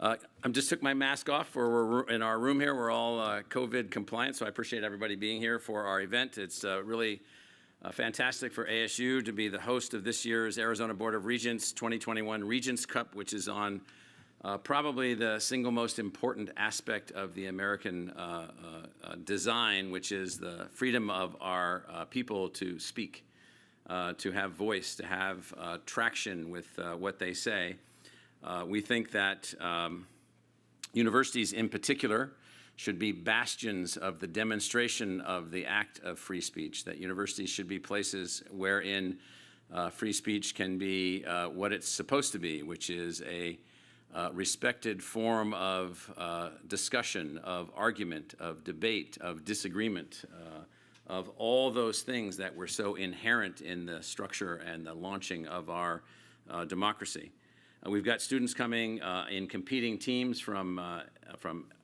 I just took my mask off. We're in our room here. We're all COVID compliant, so I appreciate everybody being here for our event. It's really fantastic for ASU to be the host of this year's Arizona Board of Regents 2021 Regents Cup, which is on probably the single most important aspect of the American design, which is the freedom of our people to speak, to have voice, to have traction with what they say. We think that universities in particular should be bastions of the demonstration of the act of free speech, that universities should be places wherein free speech can be what it's supposed to be, which is a respected form of discussion, of argument, of debate, of disagreement, of all those things that were so inherent in the structure and the launching of our democracy. We've got students coming in competing teams from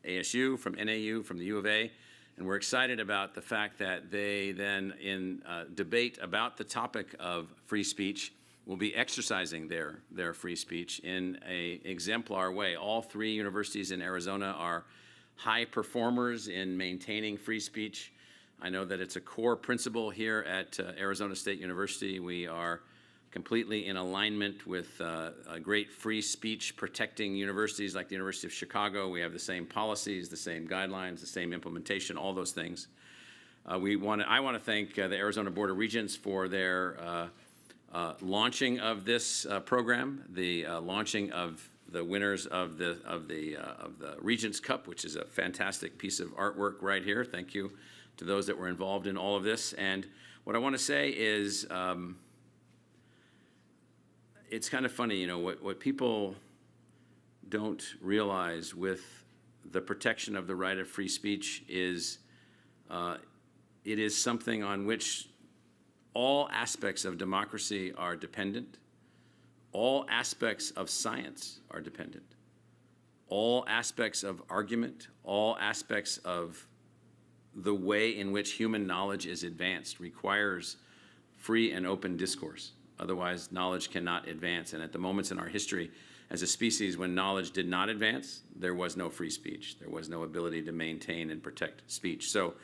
ASU, from NAU, from the U of A, and we're excited about the fact that they then, in debate about the topic of free speech, will be exercising their free speech in an exemplar way. All three universities in Arizona are high performers in maintaining free speech. I know that it's a core principle here at Arizona State University. We are completely in alignment with great free speech protecting universities like the University of Chicago. We have the same policies, the same guidelines, the same implementation, all those things. I want to thank the Arizona Board of Regents for their launching of this program, the launching of the winners of the Regents Cup, which is a fantastic piece of artwork right here. Thank you to those that were involved in all of this. And what I want to say is, it's kind of funny, you know, what people don't realize with the protection of the right of free speech is it is something on which all aspects of democracy are dependent. All aspects of science are dependent. All aspects of argument, all aspects of the way in which human knowledge is advanced requires free and open discourse. Otherwise, knowledge cannot advance. And at the moments in our history as a species when knowledge did not advance, there was no free speech. There was no ability to maintain and protect speech. So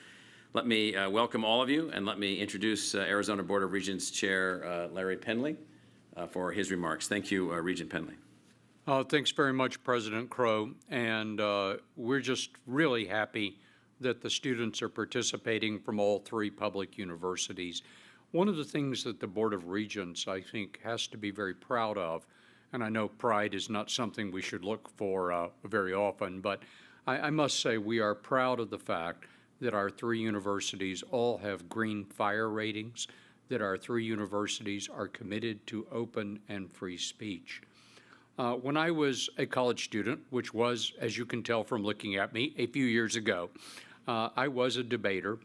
let me welcome all of you, and let me introduce Arizona Board of Regents Chair Larry Penley for his remarks. Thank you, Regent Penley. Thanks very much, President Crow. And we're just really happy that the students are participating from all three public universities. One of the things that the Board of Regents, I think, has to be very proud of, and I know pride is not something we should look for very often, but I must say we are proud of the fact that our three universities all have green fire ratings, that our three universities are committed to open and free speech. When I was a college student, which was, as you can tell from looking at me, a few years ago, I was a debater,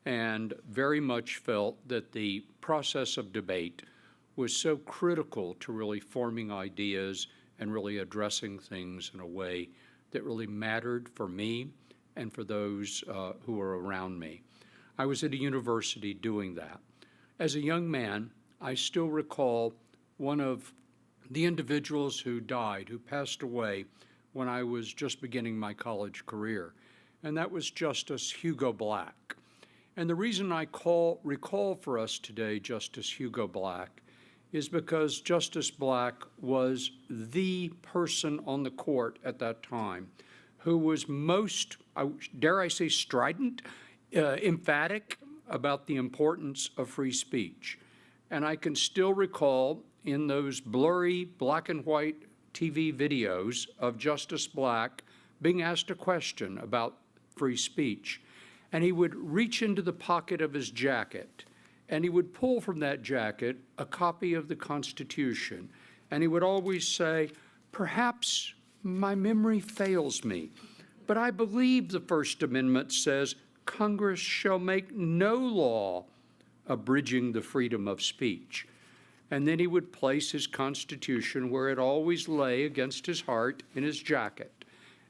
and very much felt that the process of debate was so critical to really forming ideas and really addressing things in a way that really mattered for me and for those who were around me. I was at a university doing that. As a young man, I still recall one of the individuals who died, who passed away when I was just beginning my college career, and that was Justice Hugo Black. And the reason I recall for us today Justice Hugo Black is because Justice Black was the person on the court at that time who was most, dare I say, strident, emphatic about the importance of free speech. And I can still recall in those blurry black and white TV videos of Justice Black being asked a question about free speech. And he would reach into the pocket of his jacket, and he would pull from that jacket a copy of the Constitution. And he would always say, perhaps my memory fails me, but I believe the First Amendment says Congress shall make no law abridging the freedom of speech. And then he would place his Constitution where it always lay against his heart in his jacket.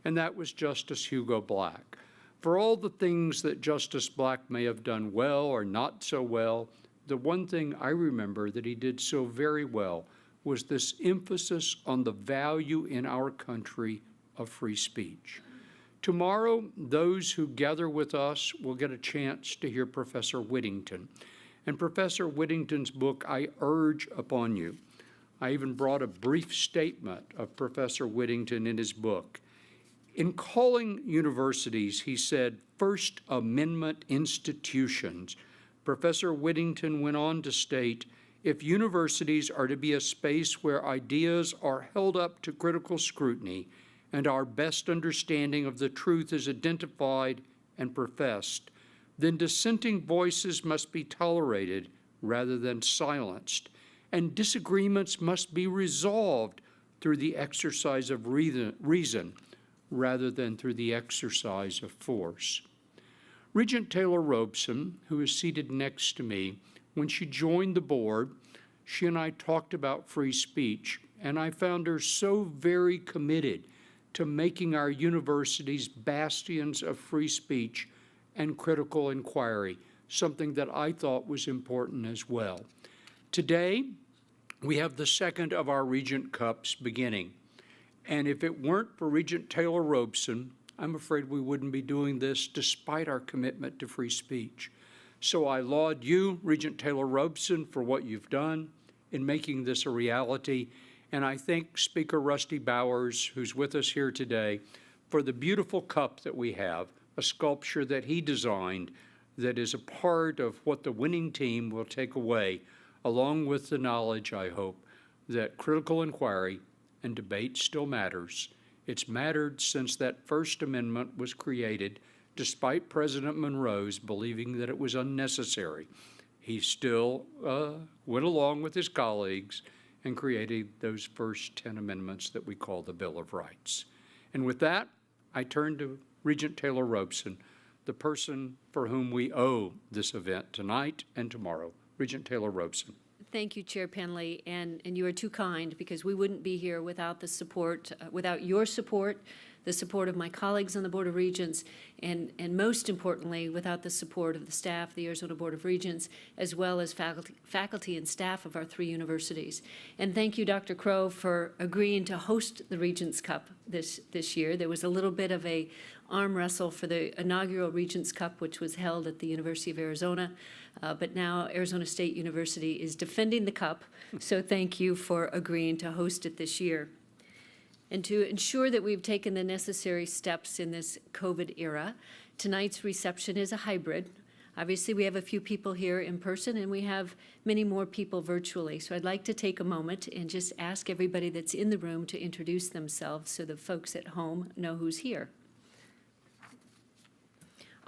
And that was Justice Hugo Black. For all the things that Justice Black may have done well or not so well, the one thing I remember that he did so very well was this emphasis on the value in our country of free speech. Tomorrow, those who gather with us will get a chance to hear Professor Whittington. And Professor Whittington's book, I urge upon you. I even brought a brief statement of Professor Whittington in his book. In calling universities, he said, First Amendment institutions. Professor Whittington went on to state, if universities are to be a space where ideas are held up to critical scrutiny and our best understanding of the truth is identified and professed, then dissenting voices must be tolerated rather than silenced, and disagreements must be resolved through the exercise of reason rather than through the exercise of force. Regent Taylor Robeson, who is seated next to me, when she joined the board, she and I talked about free speech, and I found her so very committed to making our universities bastions of free speech and critical inquiry, something that I thought was important as well. Today, we have the second of our Regent Cups beginning. And if it weren't for Regent Taylor Robeson, I'm afraid we wouldn't be doing this despite our commitment to free speech. So I laud you, Regent Taylor Robeson, for what you've done in making this a reality. And I thank Speaker Rusty Bowers, who's with us here today, for the beautiful cup that we have, a sculpture that he designed that is a part of what the winning team will take away, along with the knowledge, I hope, that critical inquiry and debate still matters. It's mattered since that First Amendment was created, despite President Monroe's believing that it was unnecessary. He still went along with his colleagues and created those first 10 amendments that we call the Bill of Rights. And with that, I turn to Regent Taylor Robeson, the person for whom we owe this event tonight and tomorrow. Regent Taylor Robeson. Thank you, Chair Penley, and you are too kind, because we wouldn't be here without the support, without your support, the support of my colleagues on the Board of Regents, and most importantly, without the support of the staff, the Arizona Board of Regents, as well as faculty and staff of our 3 universities. And thank you, Dr. Crow, for agreeing to host the Regents Cup this year. There was a little bit of a arm wrestle for the inaugural Regents Cup, which was held at the University of Arizona. But now Arizona State University is defending the cup, so thank you for agreeing to host it this year. And to ensure that we've taken the necessary steps in this COVID era, tonight's reception is a hybrid. Obviously, we have a few people here in person, and we have many more people virtually. So I'd like to take a moment and just ask everybody that's in the room to introduce themselves so the folks at home know who's here.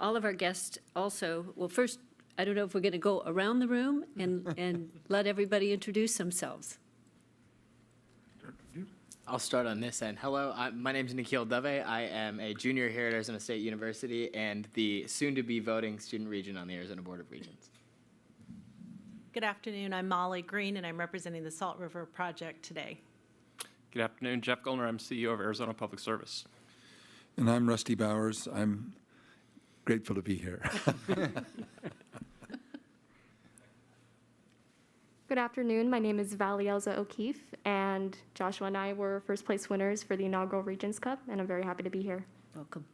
All of our guests also, well, first, I don't know if we're going to go around the room and let everybody introduce themselves. I'll start on this end. Hello, my name is Nikhil Dave. I am a junior here at Arizona State University and the soon-to-be voting student regent on the Arizona Board of Regents. Good afternoon. I'm Molly Green, and I'm representing the Salt River Project today. Good afternoon. Jeff Gullner. I'm CEO of Arizona Public Service. And I'm Rusty Bowers. I'm grateful to be here. Good afternoon. My name is Valielza O'Keefe, and Joshua and I were first place winners for the inaugural Regents Cup, and I'm very happy to be here. Welcome.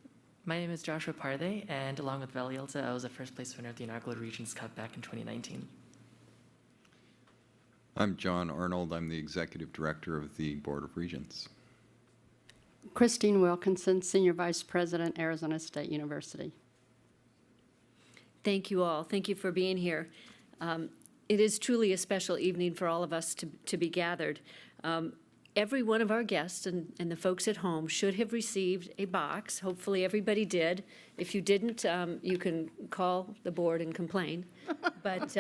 My name is Joshua Parthe, and along with Valielza, I was a first place winner of the inaugural Regents Cup back in 2019. I'm John Arnold. I'm the Executive Director of the Board of Regents. Christine Wilkinson, Senior Vice President, Arizona State University. Thank you all. Thank you for being here. It is truly a special evening for all of us to be gathered. Every one of our guests and the folks at home should have received a box. Hopefully everybody did. If you didn't, you can call the board and complain. But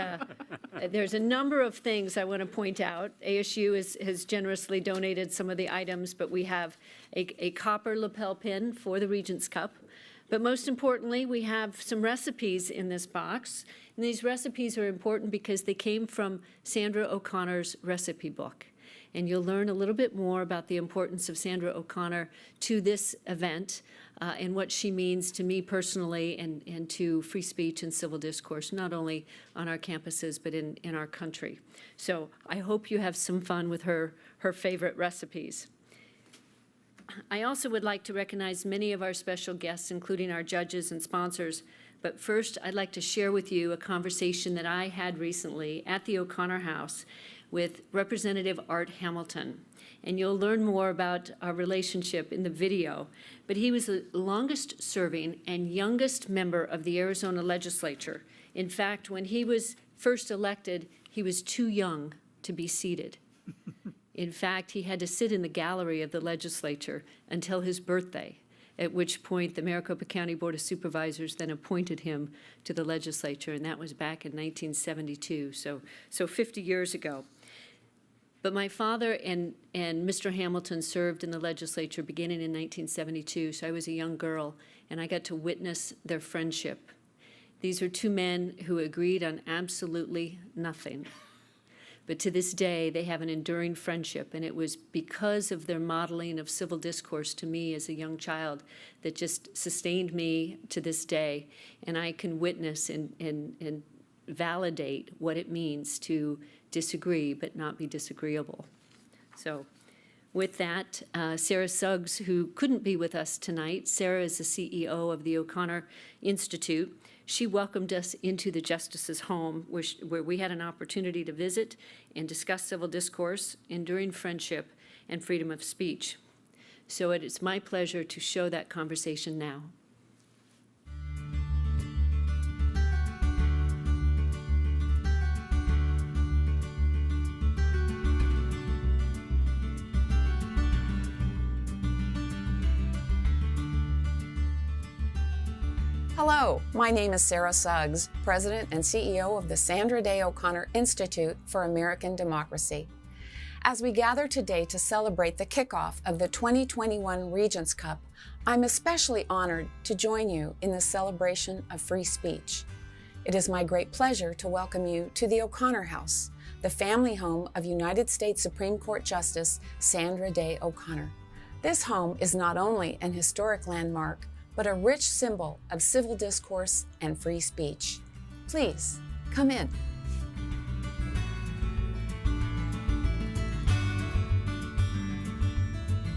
there's a number of things I want to point out. ASU has generously donated some of the items, but we have a copper lapel pin for the Regents Cup. But most importantly, we have some recipes in this box. And these recipes are important because they came from Sandra O'Connor's recipe book. And you'll learn a little bit more about the importance of Sandra O'Connor to this event and what she means to me personally and to free speech and civil discourse, not only on our campuses, but in our country. So I hope you have some fun with her favorite recipes. I also would like to recognize many of our special guests, including our judges and sponsors. But first, I'd like to share with you a conversation that I had recently at the O'Connor House with Representative Art Hamilton. And you'll learn more about our relationship in the video. But he was the longest serving and youngest member of the Arizona legislature. In fact, when he was first elected, he was too young to be seated. In fact, he had to sit in the gallery of the legislature until his birthday, at which point the Maricopa County Board of Supervisors then appointed him to the legislature, and that was back in 1972, so 50 years ago. But my father and Mr. Hamilton served in the legislature beginning in 1972, so I was a young girl, and I got to witness their friendship. These are two men who agreed on absolutely nothing. But to this day, they have an enduring friendship, and it was because of their modeling of civil discourse to me as a young child that just sustained me to this day. And I can witness and validate what it means to disagree but not be disagreeable. So with that, Sarah Suggs, who couldn't be with us tonight, Sarah is the CEO of the O'Connor Institute. She welcomed us into the Justice's home, where we had an opportunity to visit and discuss civil discourse, enduring friendship, and freedom of speech. So it is my pleasure to show that conversation now. Hello, my name is Sarah Suggs, President and CEO of the Sandra Day O'Connor Institute for American Democracy. As we gather today to celebrate the kickoff of the 2021 Regents Cup, I'm especially honored to join you in the celebration of free speech. It is my great pleasure to welcome you to the O'Connor House, the family home of United States Supreme Court Justice Sandra Day O'Connor. This home is not only an historic landmark, but a rich symbol of civil discourse and free speech. Please, come in.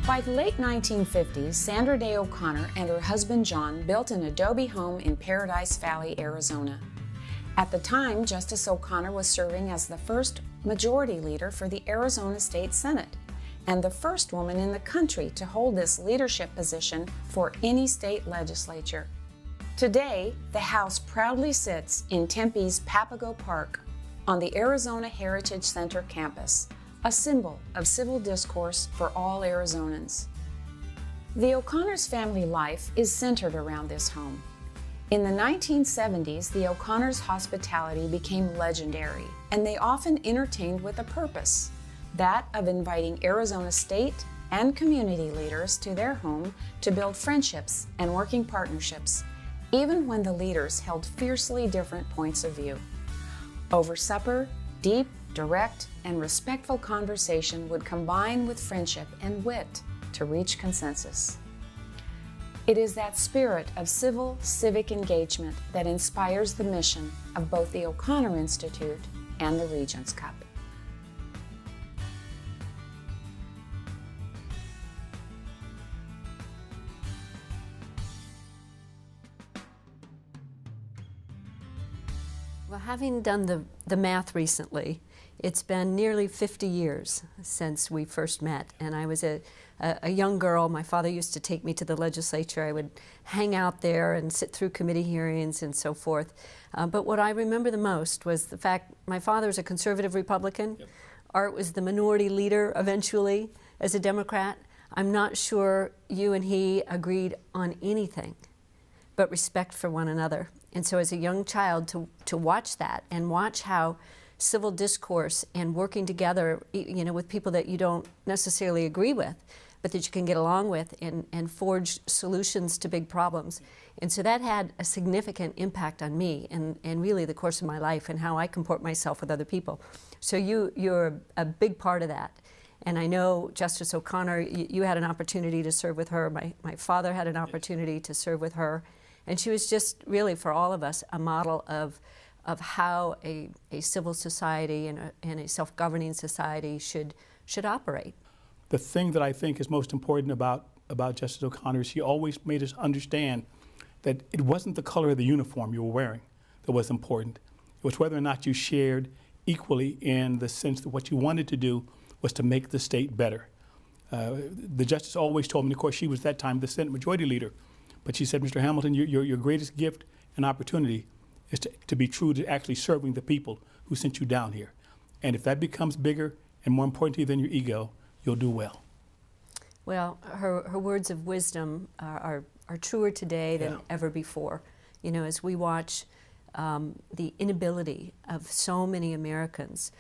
By the late 1950s, Sandra Day O'Connor and her husband John built an adobe home in Paradise Valley, Arizona. At the time, Justice O'Connor was serving as the first majority leader for the Arizona State Senate, and the first woman in the country to hold this leadership position for any state legislature. Today, the House proudly sits in Tempe's Papago Park on the Arizona Heritage Center campus, a symbol of civil discourse for all Arizonans. The O'Connor's family life is centered around this home. In the 1970s, the O'Connor's hospitality became legendary, and they often entertained with a purpose, that of inviting Arizona state and community leaders to their home to build friendships and working partnerships, even when the leaders held fiercely different points of view. Over supper, deep, direct, and respectful conversation would combine with friendship and wit to reach consensus. It is that spirit of civic engagement that inspires the mission of both the O'Connor Institute and the Regents Cup. Well, having done the math recently, it's been nearly 50 years since we first met, and I was a young girl. My father used to take me to the legislature. I would hang out there and sit through committee hearings and so forth. But what I remember the most was the fact my father was a conservative Republican. Yep. Art was the minority leader eventually as a Democrat. I'm not sure you and he agreed on anything but respect for one another. And so as a young child to watch that and watch how civil discourse and working together, you know, with people that you don't necessarily agree with, but that you can get along with and forge solutions to big problems. And so that had a significant impact on me and really the course of my life and how I comport myself with other people. So you're a big part of that. And I know Justice O'Connor, you had an opportunity to serve with her. My father had an opportunity to serve with her. And she was just really, for all of us, a model of how a civil society and a self-governing society should operate. The thing that I think is most important about about Justice O'Connor is she always made us understand that it wasn't the color of the uniform you were wearing that was important. It was whether or not you shared equally in the sense that what you wanted to do was to make the state better. The justice always told me, of course, she was at that time the Senate Majority Leader, but she said, Mr. Hamilton, your greatest gift and opportunity is to be true to actually serving the people who sent you down here. And if that becomes bigger and more important to you than your ego, you'll do well. Well, her words of wisdom are truer today than ever before. You know, as we watch the inability of so many Americans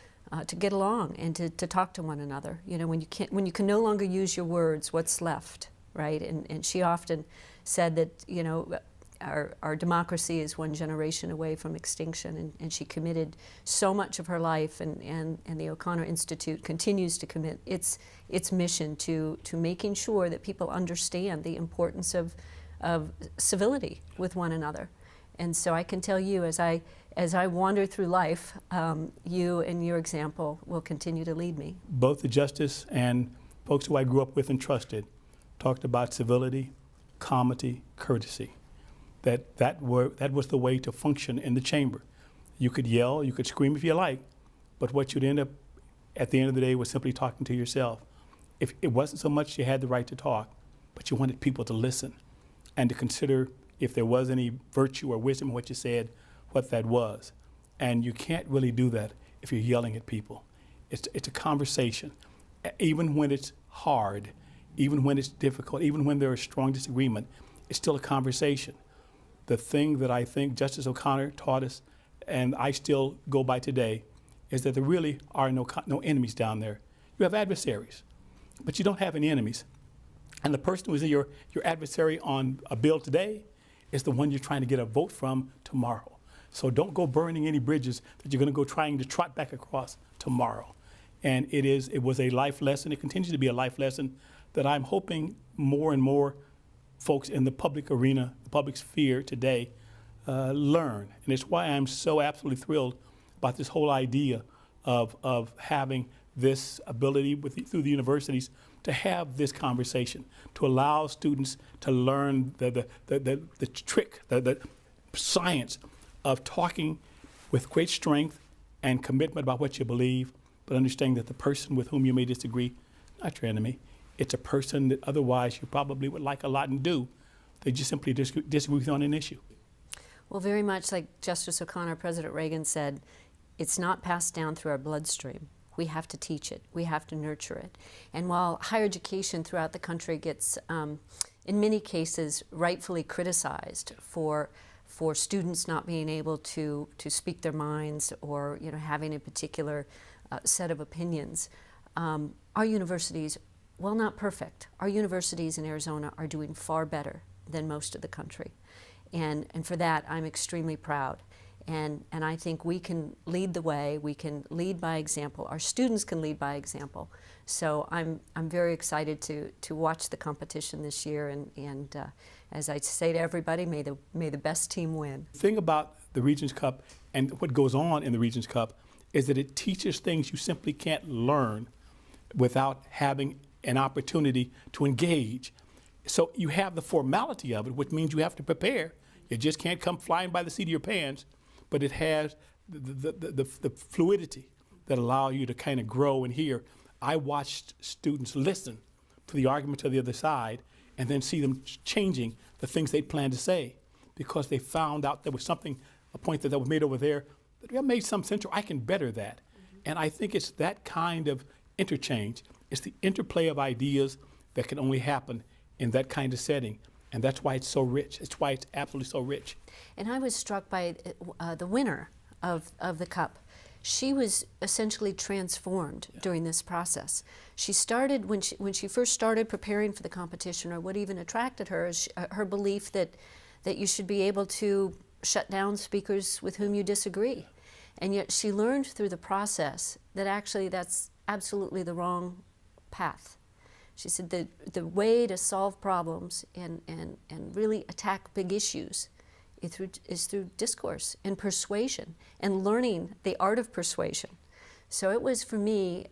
to get along and to talk to one another. You know, when you can no longer use your words, what's left, right? And she often said that, you know, our democracy is one generation away from extinction, and she committed so much of her life, and the O'Connor Institute continues to commit its mission to making sure that people understand the importance of civility with one another. And so I can tell you, as I wander through life, you and your example will continue to lead me. Both the justice and folks who I grew up with and trusted talked about civility, comity, courtesy. That was the way to function in the chamber. You could yell, you could scream if you like, but what you'd end up at the end of the day was simply talking to yourself. If it wasn't so much you had the right to talk, but you wanted people to listen and to consider if there was any virtue or wisdom in what you said, what that was. And you can't really do that if you're yelling at people. It's a conversation. Even when it's hard, even when it's difficult, even when there is strong disagreement, it's still a conversation. The thing that I think Justice O'Connor taught us, and I still go by today, is that there really are no enemies down there. You have adversaries, but you don't have any enemies. And the person who is your adversary on a bill today is the one you're trying to get a vote from tomorrow. So don't go burning any bridges that you're going to go trying to trot back across tomorrow. And it was a life lesson. It continues to be a life lesson that I'm hoping more and more folks in the public arena, the public sphere today, learn. And it's why I'm so absolutely thrilled about this whole idea of having this ability through the universities to have this conversation, to allow students to learn the trick, the science of talking with great strength and commitment about what you believe, but understanding that the person with whom you may disagree, not your enemy, it's a person that otherwise you probably would like a lot and do. They just simply disagree with you on an issue. Well, very much like Justice O'Connor, President Reagan said, it's not passed down through our bloodstream. We have to teach it. We have to nurture it. And while higher education throughout the country gets, in many cases, rightfully criticized for students not being able to speak their minds or having a particular set of opinions, our universities, while not perfect, our universities in Arizona are doing far better than most of the country. And for that, I'm extremely proud. And I think we can lead the way. We can lead by example. Our students can lead by example. So I'm very excited to watch the competition this year. And as I say to everybody, may the best team win. The thing about the Regents Cup and what goes on in the Regents Cup is that it teaches things you simply can't learn without having an opportunity to engage. So you have the formality of it, which means you have to prepare. You just can't come flying by the seat of your pants. But it has the fluidity that allow you to kind of grow and hear. I watched students listen to the argument to the other side and then see them changing the things they planned to say because they found out there was something, a point that was made over there, that made some sense, or I can better that. Mm-hmm. And I think it's that kind of interchange. It's the interplay of ideas that can only happen in that kind of setting. And that's why it's so rich. It's why it's absolutely so rich. And I was struck by the winner of the Cup. She was essentially transformed during this process. She started, when she first started preparing for the competition, or what even attracted her, is her belief that you should be able to shut down speakers with whom you disagree. And yet she learned through the process that actually that's absolutely the wrong path. She said the way to solve problems and really attack big issues is through discourse and persuasion and learning the art of persuasion. So it was, for me,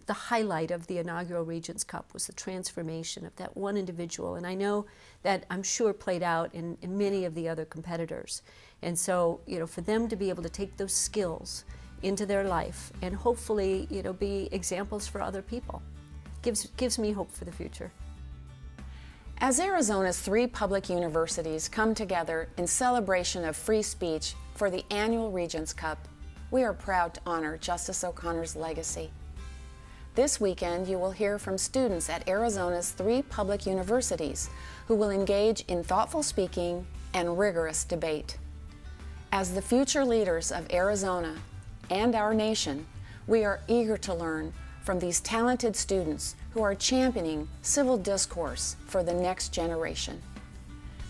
the highlight of the inaugural Regents Cup was the transformation of that one individual. And I know that, I'm sure, played out in many of the other competitors. And so, for them to be able to take those skills into their life and hopefully, be examples for other people gives me hope for the future. As Arizona's 3 public universities come together in celebration of free speech for the annual Regents Cup, we are proud to honor Justice O'Connor's legacy. This weekend, you will hear from students at Arizona's 3 public universities who will engage in thoughtful speaking and rigorous debate. As the future leaders of Arizona and our nation, we are eager to learn from these talented students who are championing civil discourse for the next generation.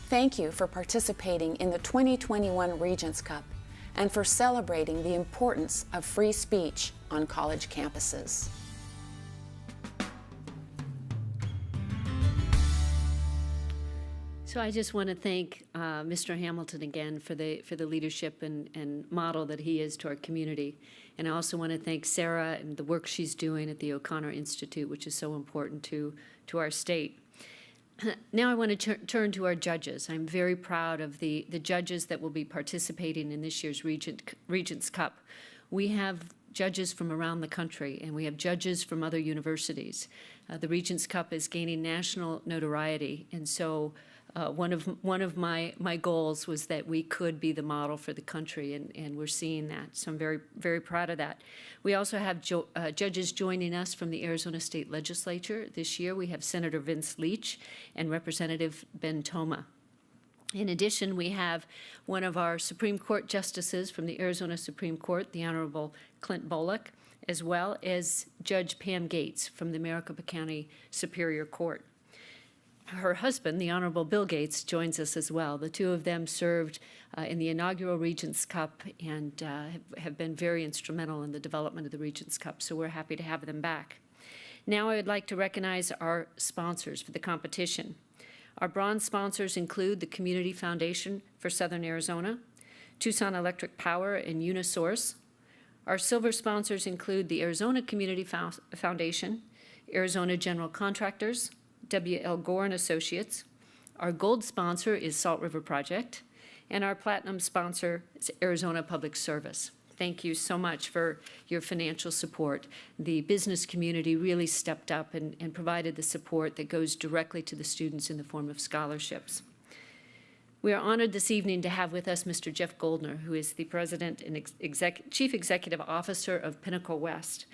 Thank you for participating in the 2021 Regents Cup and for celebrating the importance of free speech on college campuses. So I just want to thank Mr. Hamilton again for the leadership and model that he is to our community. And I also want to thank Sarah and the work she's doing at the O'Connor Institute, which is so important to our state. Now I want to turn to our judges. I'm very proud of the judges that will be participating in this year's Regents Cup. We have judges from around the country, and we have judges from other universities. The Regents Cup is gaining national notoriety, and so one of my goals was that we could be the model for the country, and we're seeing that. So I'm very, very proud of that. We also have judges joining us from the Arizona State Legislature. This year we have Senator Vince Leach and Representative Ben Toma. In addition, we have one of our Supreme Court justices from the Arizona Supreme Court, the Honorable Clint Bullock, as well as Judge Pam Gates from the Maricopa County Superior Court. Her husband, the Honorable Bill Gates, joins us as well. The two of them served in the inaugural Regents Cup and have been very instrumental in the development of the Regents Cup, so we're happy to have them back. Now I would like to recognize our sponsors for the competition. Our bronze sponsors include the Community Foundation for Southern Arizona, Tucson Electric Power, and Unisource. Our silver sponsors include the Arizona Community Foundation, Arizona General Contractors, W.L. Gore and Associates. Our gold sponsor is Salt River Project, and our platinum sponsor is Arizona Public Service. Thank you so much for your financial support. The business community really stepped up and provided the support that goes directly to the students in the form of scholarships. We are honored this evening to have with us Mr. Jeff Goldner, who is the President and Chief Executive Officer of Pinnacle West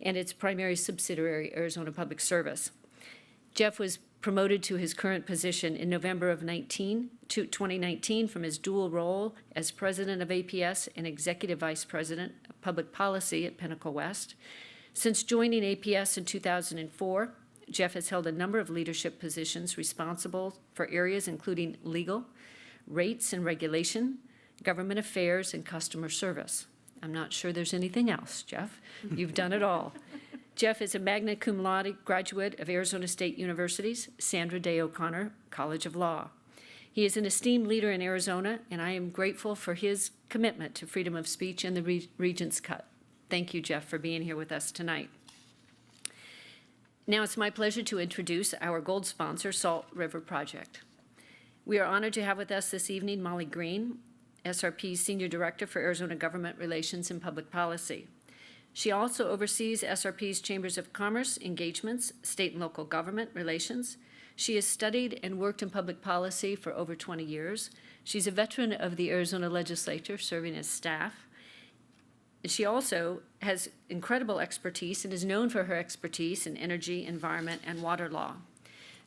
and its primary subsidiary, Arizona Public Service. Jeff was promoted to his current position in November of 2019 from his dual role as President of APS and Executive Vice President of Public Policy at Pinnacle West. Since joining APS in 2004, Jeff has held a number of leadership positions responsible for areas including legal, rates and regulation, government affairs, and customer service. I'm not sure there's anything else, Jeff. You've done it all. Jeff is a magna cum laude graduate of Arizona State University's Sandra Day O'Connor College of Law. He is an esteemed leader in Arizona, and I am grateful for his commitment to freedom of speech and the Regents Cup. Thank you, Jeff, for being here with us tonight. Now it's my pleasure to introduce our gold sponsor, Salt River Project. We are honored to have with us this evening Molly Green, SRP's Senior Director for Arizona Government Relations and Public Policy. She also oversees SRP's Chambers of Commerce engagements, state and local government relations. She has studied and worked in public policy for over 20 years. She's a veteran of the Arizona legislature, serving as staff. She also has incredible expertise and is known for her expertise in energy, environment, and water law.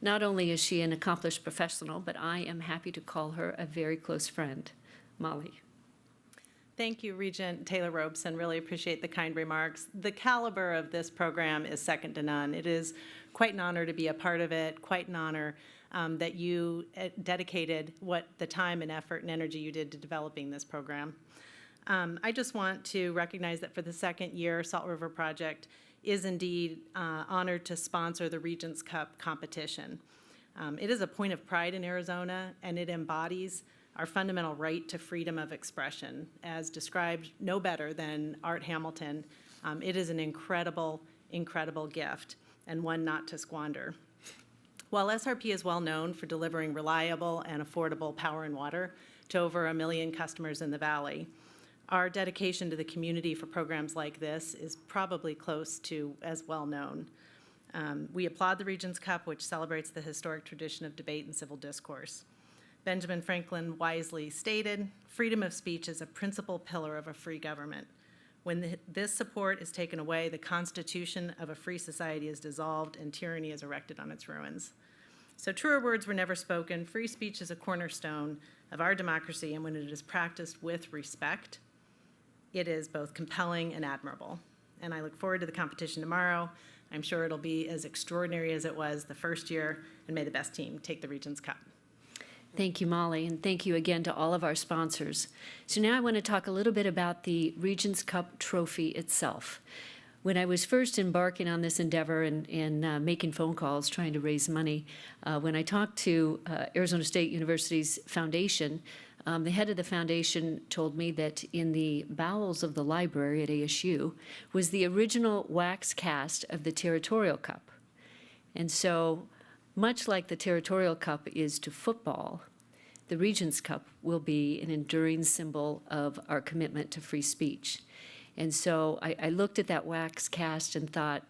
Not only is she an accomplished professional, but I am happy to call her a very close friend. Molly. Thank you, Regent Taylor Robeson. Really appreciate the kind remarks. The caliber of this program is second to none. It is quite an honor to be a part of it, quite an honor that you dedicated the time and effort and energy you did to developing this program. I just want to recognize that for the second year, Salt River Project is indeed honored to sponsor the Regents Cup competition. It is a point of pride in Arizona, and it embodies our fundamental right to freedom of expression, as described no better than Art Hamilton. It is an incredible incredible gift and one not to squander. While SRP is well known for delivering reliable and affordable power and water to over 1 million customers in the Valley, our dedication to the community for programs like this is probably close to as well known. We applaud the Regents Cup, which celebrates the historic tradition of debate and civil discourse. Benjamin Franklin wisely stated, "Freedom of speech is a principal pillar of a free government. When this support is taken away, the constitution of a free society is dissolved and tyranny is erected on its ruins." So truer words were never spoken. Free speech is a cornerstone of our democracy, and when it is practiced with respect, it is both compelling and admirable. And I look forward to the competition tomorrow. I'm sure it'll be as extraordinary as it was the first year, and may the best team take the Regents Cup. Thank you, Molly, and thank you again to all of our sponsors. So now I want to talk a little bit about the Regents Cup Trophy itself. When I was first embarking on this endeavor and making phone calls trying to raise money, when I talked to Arizona State University's foundation, the head of the foundation told me that in the bowels of the library at ASU was the original wax cast of the Territorial Cup. And so, much like the Territorial Cup is to football, the Regents Cup will be an enduring symbol of our commitment to free speech. And so I looked at that wax cast and thought,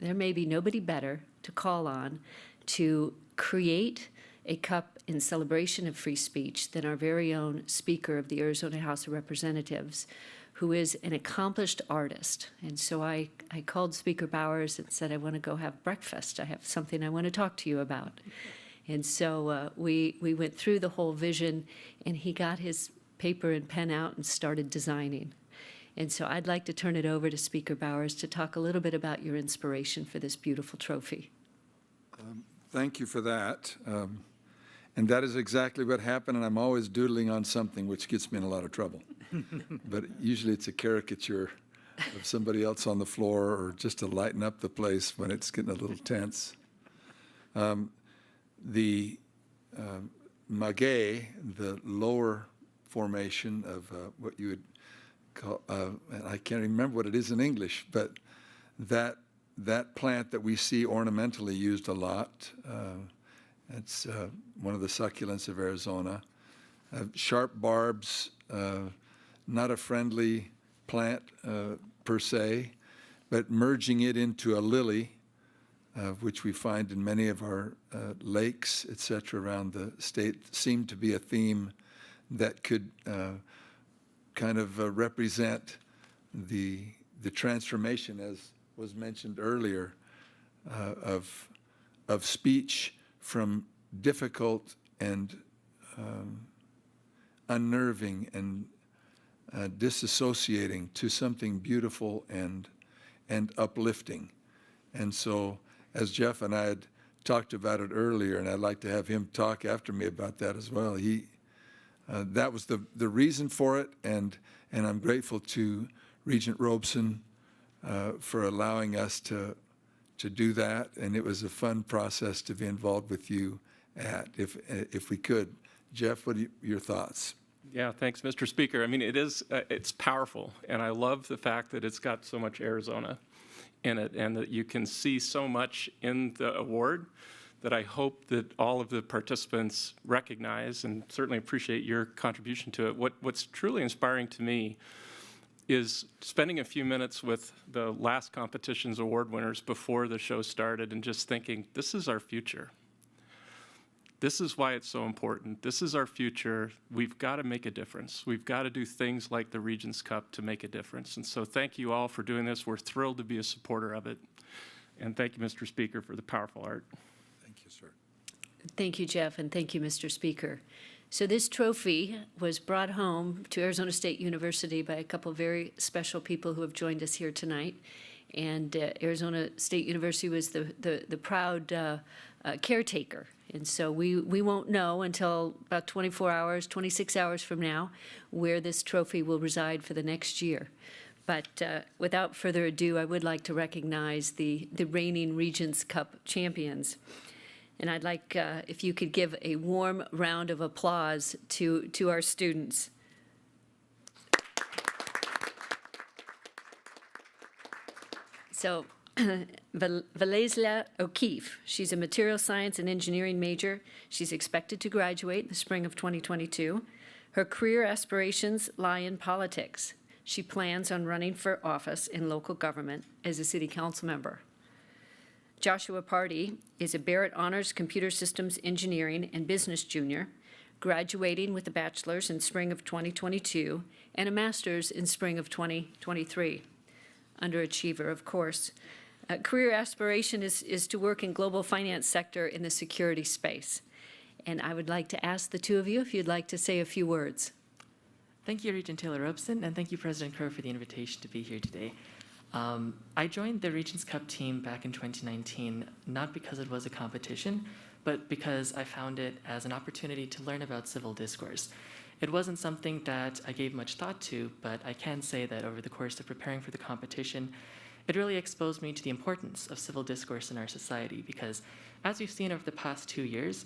there may be nobody better to call on to create a cup in celebration of free speech than our very own Speaker of the Arizona House of Representatives, who is an accomplished artist. And so I called Speaker Bowers and said, I want to go have breakfast. I have something I want to talk to you about. And so we went through the whole vision, and he got his paper and pen out and started designing. And so I'd like to turn it over to Speaker Bowers to talk a little bit about your inspiration for this beautiful trophy. Thank you for that. And that is exactly what happened, and I'm always doodling on something, which gets me in a lot of trouble. But usually it's a caricature of somebody else on the floor, or just to lighten up the place when it's getting a little tense. The maguey, the lower formation of what you would call, and I can't remember what it is in English, but that plant that we see ornamentally used a lot. It's one of the succulents of Arizona. Sharp barbs, not a friendly plant per se, but merging it into a lily, which we find in many of our lakes, et cetera, around the state, seemed to be a theme that could kind of represent the transformation, as was mentioned earlier, of speech from difficult and unnerving and disassociating to something beautiful and uplifting. And so, as Jeff and I had talked about it earlier, and I'd like to have him talk after me about that as well, that was the reason for it, and I'm grateful to Regent Robeson for allowing us to do that, and it was a fun process to be involved with you at, if we could. Jeff, what are your thoughts? Yeah, thanks, Mr. Speaker. I mean, it's powerful, and I love the fact that it's got so much Arizona in it, and that you can see so much in the award that I hope that all of the participants recognize, and certainly appreciate your contribution to it. What's truly inspiring to me is spending a few minutes with the last competition's award winners before the show started and just thinking, this is our future. This is why it's so important. This is our future. We've got to make a difference. We've got to do things like the Regents Cup to make a difference. And so thank you all for doing this. We're thrilled to be a supporter of it. And thank you, Mr. Speaker, for the powerful art. Thank you, sir. Thank you, Jeff, and thank you, Mr. Speaker. So this trophy was brought home to Arizona State University by a couple of very special people who have joined us here tonight. And Arizona State University was the proud caretaker. And so we won't know until about 24 hours, 26 hours from now, where this trophy will reside for the next year. But without further ado, I would like to recognize the reigning Regents Cup champions. And I'd like, if you could give a warm round of applause to our students. So Valeslea O'Keefe. She's a material science and engineering major. She's expected to graduate in the spring of 2022. Her career aspirations lie in politics. She plans on running for office in local government as a city council member. Joshua Pardee is a Barrett Honors Computer Systems Engineering and Business junior, graduating with a bachelor's in spring of 2022 and a master's in spring of 2023. Underachiever, of course. Career aspiration is to work in global finance sector in the security space. And I would like to ask the two of you if you'd like to say a few words. Thank you, Regent Taylor Robeson, and thank you, President Crow, for the invitation to be here today. I joined the Regents Cup team back in 2019, not because it was a competition, but because I found it as an opportunity to learn about civil discourse. It wasn't something that I gave much thought to, but I can say that over the course of preparing for the competition, it really exposed me to the importance of civil discourse in our society, because as we've seen over the past 2 years,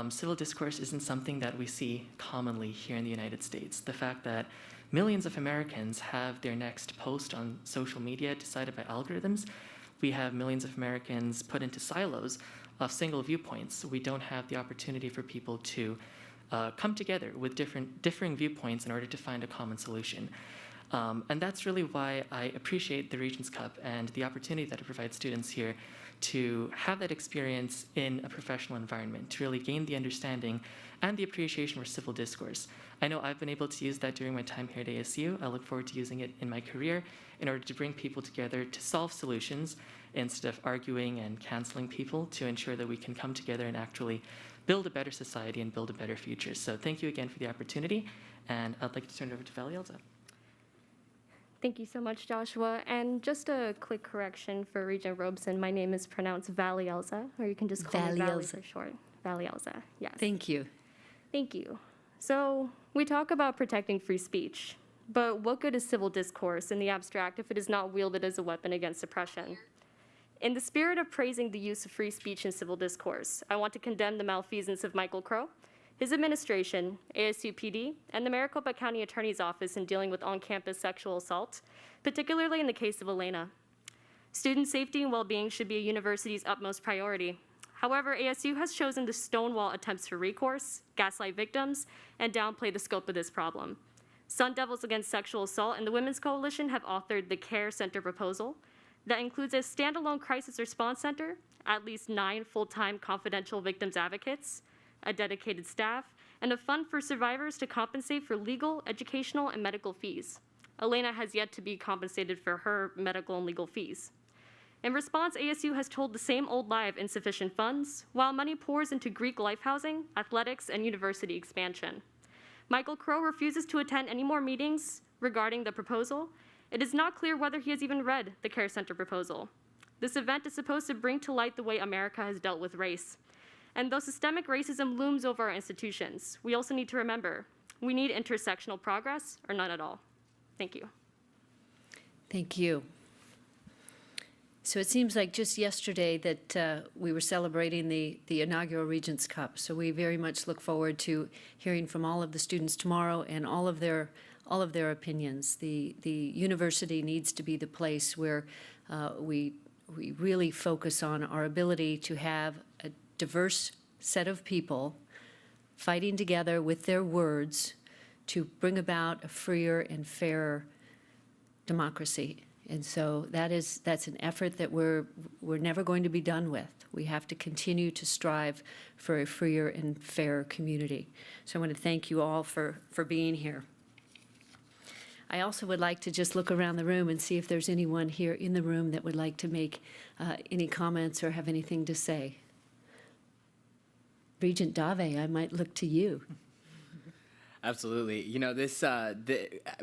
civil discourse isn't something that we see commonly here in the United States. The fact that millions of Americans have their next post on social media decided by algorithms. We have millions of Americans put into silos of single viewpoints. We don't have the opportunity for people to come together with differing viewpoints in order to find a common solution. And that's really why I appreciate the Regents Cup and the opportunity that it provides students here to have that experience in a professional environment, to really gain the understanding and the appreciation for civil discourse. I know I've been able to use that during my time here at ASU. I look forward to using it in my career in order to bring people together to solve solutions instead of arguing and canceling people, to ensure that we can come together and actually build a better society and build a better future. So thank you again for the opportunity, and I'd like to turn it over to Valielza. Thank you so much, Joshua. And just a quick correction for Regent Robeson, my name is pronounced Valielza, or you can just call me Valley for short. Valielza, yes. Thank you. Thank you. So we talk about protecting free speech, but what good is civil discourse in the abstract if it is not wielded as a weapon against suppression? In the spirit of praising the use of free speech in civil discourse, I want to condemn the malfeasance of Michael Crow, his administration, ASU PD, and the Maricopa County Attorney's Office in dealing with on-campus sexual assault, particularly in the case of Elena. Student safety and well-being should be a university's utmost priority. However, ASU has chosen to stonewall attempts for recourse, gaslight victims, and downplay the scope of this problem. Sun Devils Against Sexual Assault and the Women's Coalition have authored the Care Center proposal that includes a standalone crisis response center, at least 9 full-time confidential victims advocates, a dedicated staff, and a fund for survivors to compensate for legal, educational, and medical fees. Elena has yet to be compensated for her medical and legal fees. In response, ASU has told the same old lie of insufficient funds, while money pours into Greek life housing, athletics, and university expansion. Michael Crow refuses to attend any more meetings regarding the proposal. It is not clear whether he has even read the Care Center proposal. This event is supposed to bring to light the way America has dealt with race. And though systemic racism looms over our institutions, we also need to remember, we need intersectional progress or none at all. Thank you. Thank you. So it seems like just yesterday that we were celebrating the inaugural Regents Cup. So we very much look forward to hearing from all of the students tomorrow and all of their opinions. The university needs to be the place where we really focus on our ability to have a diverse set of people fighting together with their words to bring about a freer and fairer democracy. And so that's an effort that we're never going to be done with. We have to continue to strive for a freer and fairer community. So I want to thank you all for being here. I also would like to just look around the room and see if there's anyone here in the room that would like to make any comments or have anything to say. Regent Dave, I might look to you. Absolutely. You know,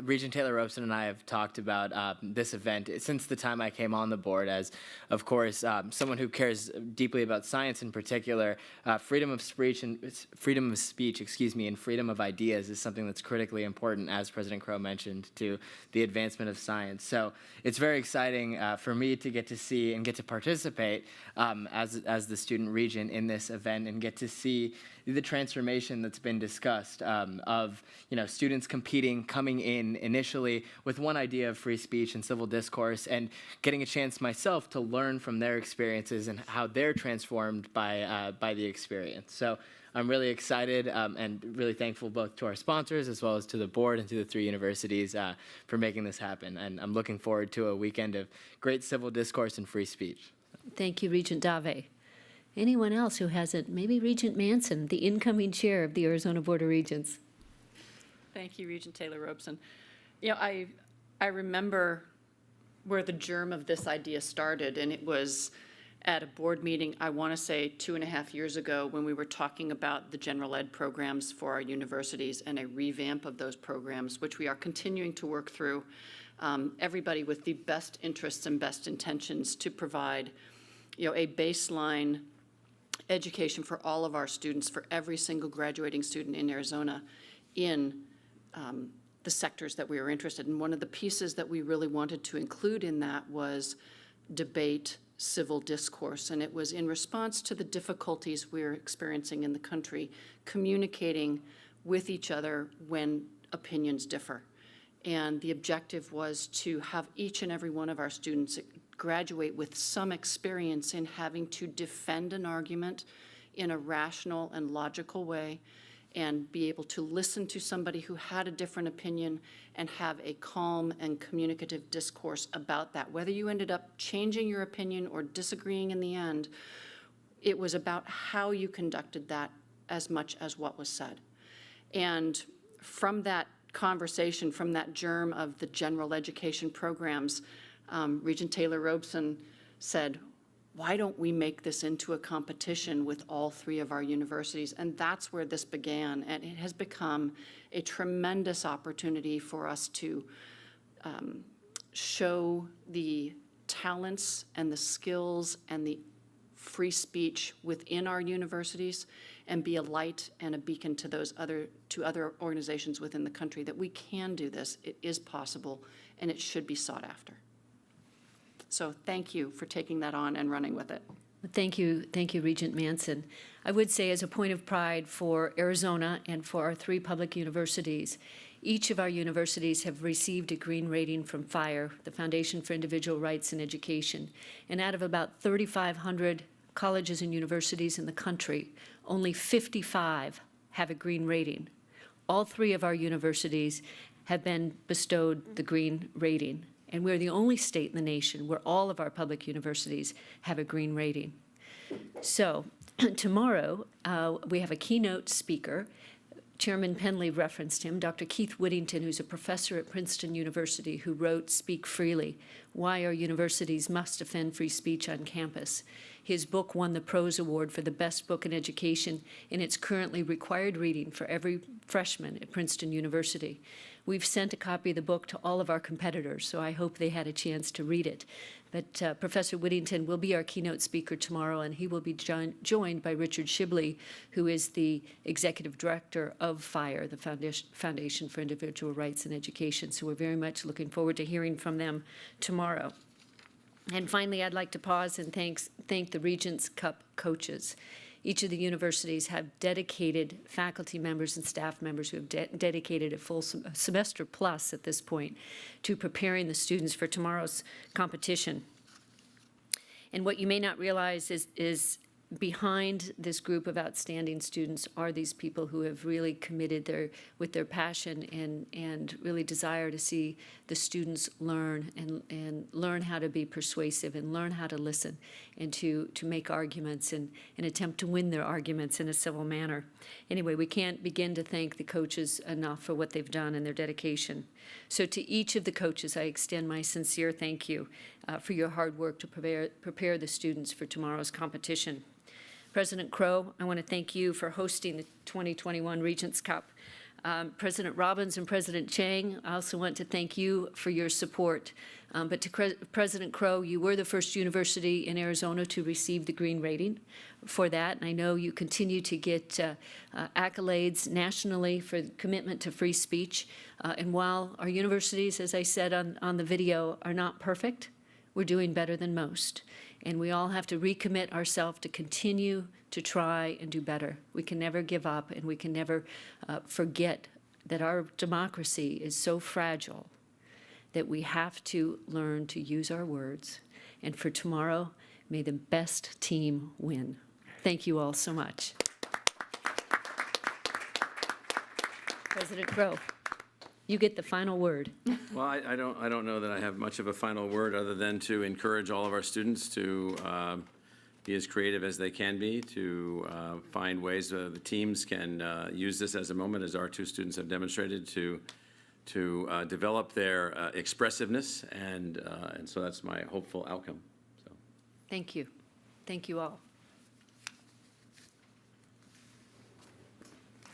Regent Taylor Robeson and I have talked about this event since the time I came on the board as, of course, someone who cares deeply about science in particular. Freedom of speech, and freedom of ideas is something that's critically important, as President Crow mentioned, to the advancement of science. So it's very exciting for me to get to see and get to participate as the student regent in this event and get to see the transformation that's been discussed of of, students competing, coming in initially with one idea of free speech and civil discourse, and getting a chance myself to learn from their experiences and how they're transformed by the experience. So I'm really excited and really thankful both to our sponsors as well as to the board and to the 3 universities for making this happen. And I'm looking forward to a weekend of great civil discourse and free speech. Thank you, Regent Dave. Anyone else who hasn't? Maybe Regent Manson, the incoming chair of the Arizona Board of Regents. Thank you, Regent Taylor Robeson. I remember where the germ of this idea started, and it was at a board meeting, I want to say 2.5 years ago, when we were talking about the general ed programs for our universities and a revamp of those programs, which we are continuing to work through. Everybody with the best interests and best intentions to provide, a baseline education for all of our students, for every single graduating student in Arizona in the sectors that we were interested in. One of the pieces that we really wanted to include in that was debate, civil discourse, and it was in response to the difficulties we're experiencing in the country, communicating with each other when opinions differ. And the objective was to have each and every one of our students graduate with some experience in having to defend an argument in a rational and logical way, and be able to listen to somebody who had a different opinion and have a calm and communicative discourse about that. Whether you ended up changing your opinion or disagreeing in the end, it was about how you conducted that as much as what was said. And from that conversation, from that germ of the general education programs, Regent Taylor Robeson said, why don't we make this into a competition with all 3 of our universities? And that's where this began, and it has become a tremendous opportunity for us to show the talents and the skills and the free speech within our universities, and be a light and a beacon to those other organizations within the country that we can do this. It is possible, and it should be sought after. So thank you for taking that on and running with it. Thank you, Regent Manson. I would say, as a point of pride for Arizona and for our 3 public universities, each of our universities have received a green rating from FIRE, the Foundation for Individual Rights in Education. And out of about 3,500 colleges and universities in the country, only 55 have a green rating. All 3 of our universities have been bestowed the green rating. And we're the only state in the nation where all of our public universities have a green rating. So tomorrow, we have a keynote speaker. Chairman Penley referenced him, Dr. Keith Whittington, who's a professor at Princeton University, who wrote Speak Freely, Why Our Universities Must Defend Free Speech on Campus. His book won the Prose Award for the best book in education, and it's currently required reading for every freshman at Princeton University. We've sent a copy of the book to all of our competitors, so I hope they had a chance to read it. But Professor Whittington will be our keynote speaker tomorrow, and he will be joined by Richard Shibley, who is the executive director of FIRE, the Foundation for Individual Rights in Education. So we're very much looking forward to hearing from them tomorrow. And finally, I'd like to pause and thank the Regents Cup coaches. Each of the universities have dedicated faculty members and staff members who have dedicated a full semester plus at this point to preparing the students for tomorrow's competition. And what you may not realize is behind this group of outstanding students are these people who have really committed with their passion and really desire to see the students learn and learn how to be persuasive and learn how to listen and to make arguments and attempt to win their arguments in a civil manner. Anyway, we can't begin to thank the coaches enough for what they've done and their dedication. So to each of the coaches, I extend my sincere thank you for your hard work to prepare the students for tomorrow's competition. President Crow, I want to thank you for hosting the 2021 Regents Cup. President Robbins and President Chang, I also want to thank you for your support. But to President Crow, you were the first university in Arizona to receive the green rating for that. And I know you continue to get accolades nationally for commitment to free speech. And while our universities, as I said on the video, are not perfect, we're doing better than most. And we all have to recommit ourselves to continue to try and do better. We can never give up, and we can never forget that our democracy is so fragile that we have to learn to use our words. And for tomorrow, may the best team win. Thank you all so much. President Crow, you get the final word. Well, I don't know that I have much of a final word other than to encourage all of our students to be as creative as they can be, to find ways the teams can use this as a moment, as our two students have demonstrated, to develop their expressiveness, and so that's my hopeful outcome. So. Thank you. Thank you all.